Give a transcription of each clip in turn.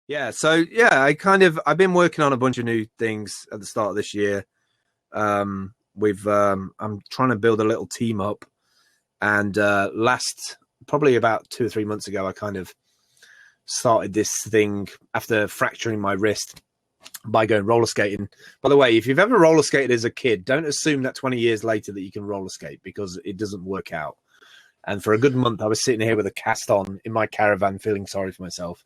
Yeah. So yeah, I've been working on a bunch of new things at the start of this year. I'm trying to build a little team up, and last probably about 2 or 3 months ago, I kind of started this thing after fracturing my wrist by going roller skating. By the way, if you've ever roller skated as a kid, don't assume that 20 years later that you can roller skate, because it doesn't work out. And for a good month, I was sitting here with a cast on in my caravan, feeling sorry for myself,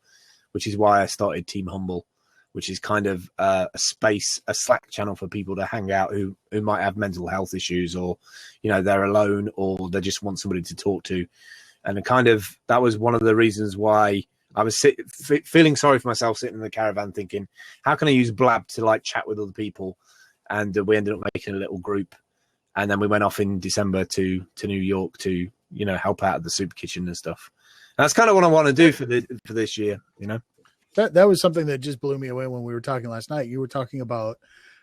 which is why I started Team Humble, which is kind of a Slack channel for people to hang out who might have mental health issues, or, they're alone, or they just want somebody to talk to. And that was one of the reasons why I was feeling sorry for myself, sitting in the caravan thinking, how can I use Blab to like chat with other people? And we ended up making a little group. And then we went off in December to New York to, help out at the soup kitchen and stuff. And that's kind of what I want to do for this year, That was something that just blew me away when we were talking last night. You were talking about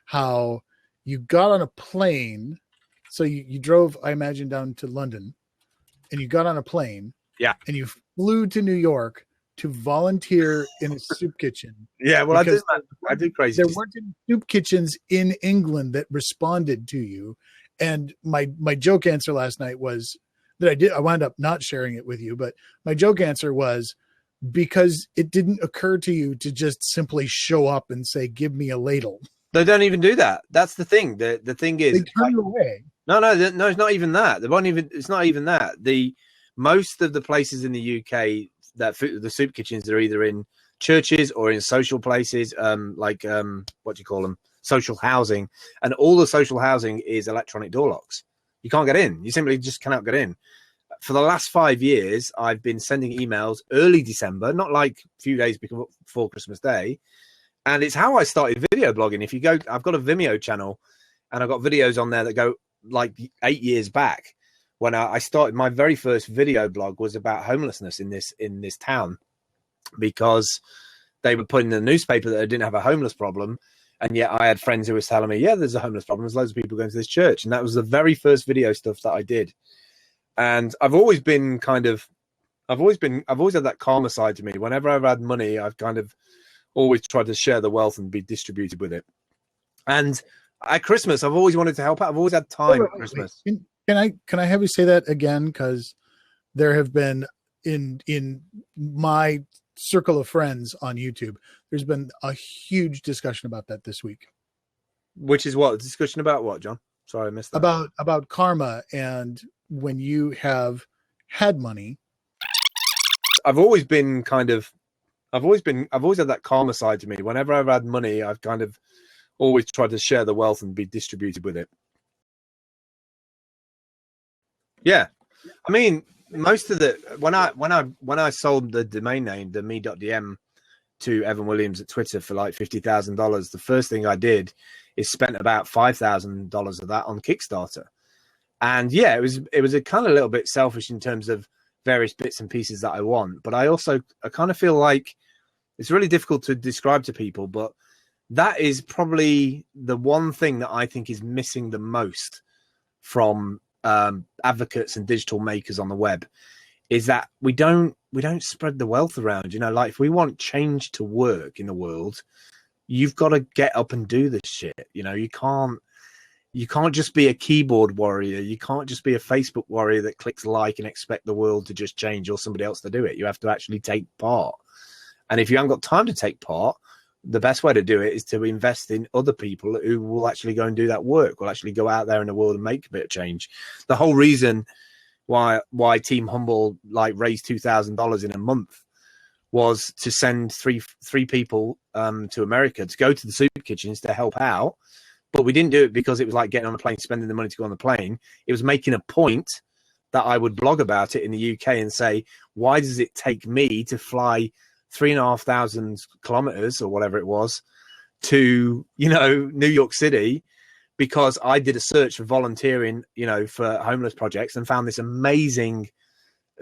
how you got on a plane. So you drove, I imagine, down to London, and you got on a plane. Yeah. And you flew to New York to volunteer in a soup kitchen. Yeah, well, I did crazy. There weren't any soup kitchens in England that responded to you. And my joke answer last night was that I wound up not sharing it with you, but my joke answer was, because it didn't occur to you to just simply show up and say, give me a ladle. They don't even do that. That's the thing. The thing is, they turn you away. No, it's not even that. It's not even that. Most of the places in the UK the soup kitchens are either in churches or in social places, what do you call them? Social housing. And all the social housing is electronic door locks. You can't get in. You simply just cannot get in. For the last 5 years, I've been sending emails early December, not like a few days before Christmas Day. And it's how I started video blogging. If you go, I've got a Vimeo channel, and I've got videos on there that go like 8 years back. When I started, my very first video blog was about homelessness in this town, because they were putting in the newspaper that they didn't have a homeless problem. And yet I had friends who were telling me, yeah, there's a homeless problem. There's loads of people going to this church. And that was the very first video stuff that I did. And I've always been I've always had that karma side to me. Whenever I've had money, I've kind of always tried to share the wealth and be distributed with it. And at Christmas, I've always wanted to help out. I've always had time at Christmas. Can I have you say that again? Because there have been in my circle of friends on YouTube, there's been a huge discussion about that this week. Which is what? Discussion about what, John? Sorry, I missed that. About karma, and when you have had money. I've always had that karma side to me. Whenever I've had money, I've kind of always tried to share the wealth and be distributed with it. Yeah. I mean, most of when I sold the domain name, the me.dm, to Evan Williams at Twitter for like $50,000, the first thing I did is spent about $5,000 of that on Kickstarter. And yeah, it was a kind of little bit selfish in terms of various bits and pieces that I want. But I kind of feel like it's really difficult to describe to people, but that is probably the one thing that I think is missing the most from advocates and digital makers on the web, is that we don't spread the wealth around. Like if we want change to work in the world, you've got to get up and do this shit. You can't just be a keyboard warrior. You can't just be a Facebook warrior that clicks like and expect the world to just change or somebody else to do it. You have to actually take part. And if you haven't got time to take part, the best way to do it is to invest in other people who will actually go and do that work, will actually go out there in the world and make a bit of change. The whole reason why Team Humble raised $2,000 in a month was to send three people to America to go to the soup kitchens to help out. But we didn't do it because it was like getting on a plane, spending the money to go on the plane. It was making a point that I would blog about it in the UK and say, why does it take me to fly 3,500 kilometers or whatever it was to, New York City? Because I did a search for volunteering, for homeless projects, and found this amazing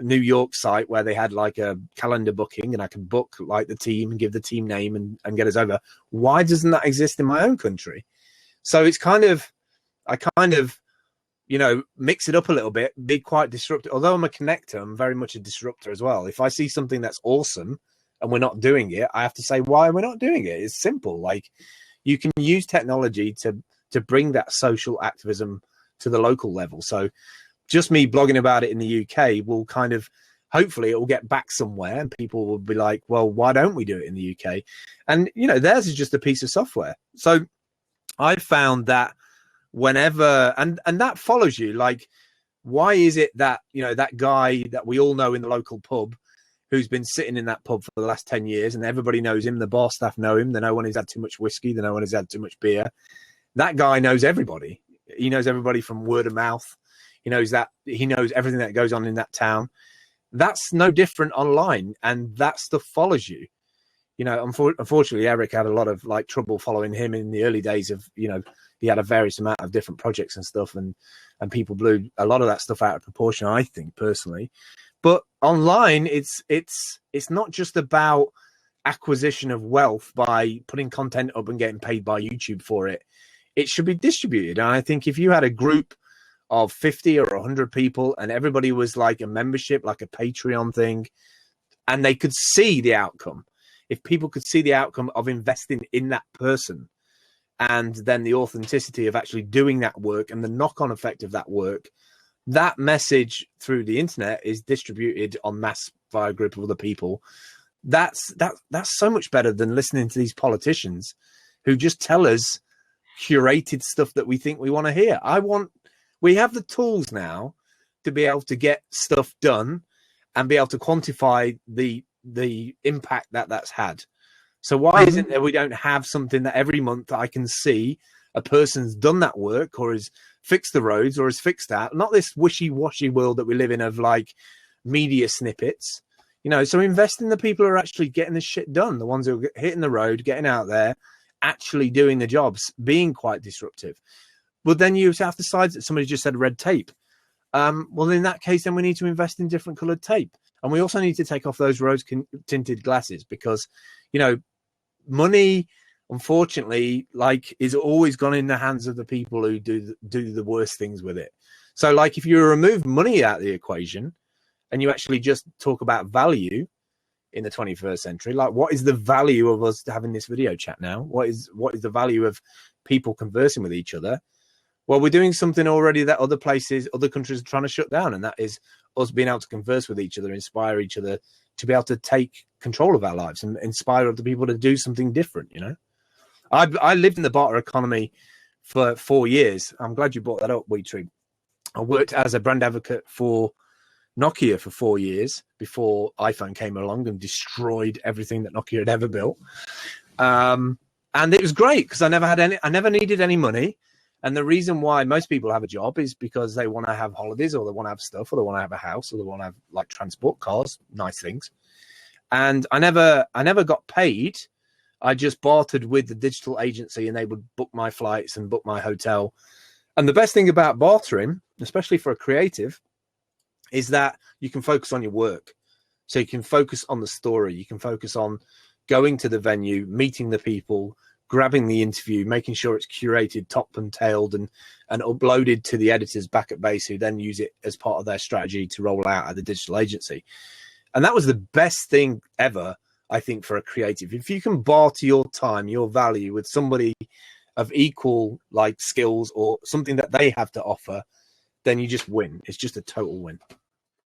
New York site where they had like a calendar booking, and I could book like the team and give the team name and get us over. Why doesn't that exist in my own country? So it's I mix it up a little bit, be quite disruptive. Although I'm a connector, I'm very much a disruptor as well. If I see something that's awesome and we're not doing it, I have to say why we're not doing it. It's simple. Like, you can use technology to bring that social activism to the local level. So just me blogging about it in the UK will kind of, hopefully it will get back somewhere and people will be like, well, why don't we do it in the UK? And, you know, theirs is just a piece of software. So I found that whenever, and that follows you, like, why is it that, you know, that guy that we all know in the local pub who's been sitting in that pub for the last 10 years and everybody knows him, the bar staff know him, they know when he's had too much whiskey, they know when he's had too much beer. That guy knows everybody. He knows everybody from word of mouth. He knows everything that goes on in that town. That's no different online, and that stuff follows you. You know, unfortunately, Eric had a lot of like trouble following him in the early days of, you know, he had a various amount of different projects and stuff, and people blew a lot of that stuff out of proportion, I think, personally. But online, it's not just about acquisition of wealth by putting content up and getting paid by YouTube for it. It should be distributed. And I think if you had a group of 50 or 100 people and everybody was like a membership, like a Patreon thing, and they could see the outcome, if people could see the outcome of investing in that person, and then the authenticity of actually doing that work and the knock-on effect of that work, that message through the internet is distributed en masse by a group of other people. That's so much better than listening to these politicians who just tell us curated stuff that we think we want to hear. We have the tools now to be able to get stuff done and be able to quantify the impact that that's had. So why isn't there, we don't have something that every month I can see a person's done that work or has fixed the roads or has fixed that, not this wishy-washy world that we live in of like media snippets, you know. So invest in the people who are actually getting the shit done, the ones who are hitting the road, getting out there, actually doing the jobs, being quite disruptive. But then you have to decide that somebody just said red tape. Well, in that case, then we need to invest in different colored tape. And we also need to take off those rose tinted glasses because, you know, money, unfortunately, like, is always gone in the hands of the people who do the worst things with it. So like, if you remove money out of the equation and you actually just talk about value in the 21st century, like, what is the value of us having this video chat now? What is the value of people conversing with each other? Well, we're doing something already that other countries are trying to shut down, and that is us being able to converse with each other, inspire each other to be able to take control of our lives and inspire other people to do something different, you know? I lived in the barter economy for 4 years. I'm glad you brought that up, Wheatree. I worked as a brand advocate for Nokia for 4 years before iPhone came along and destroyed everything that Nokia had ever built. And it was great because I never needed any money. And the reason why most people have a job is because they want to have holidays, or they want to have stuff, or they want to have a house, or they want to have like transport, cars, nice things. And I never got paid. I just bartered with the digital agency, and they would book my flights and book my hotel. And the best thing about bartering, especially for a creative, is that you can focus on your work. So you can focus on the story. You can focus on going to the venue, meeting the people, grabbing the interview, making sure it's curated top and tailed and uploaded to the editors back at base, who then use it as part of their strategy to roll out at the digital agency. And that was the best thing ever, I think, for a creative. If you can barter your time, your value with somebody of equal like skills or something that they have to offer, then you just win. It's just a total win.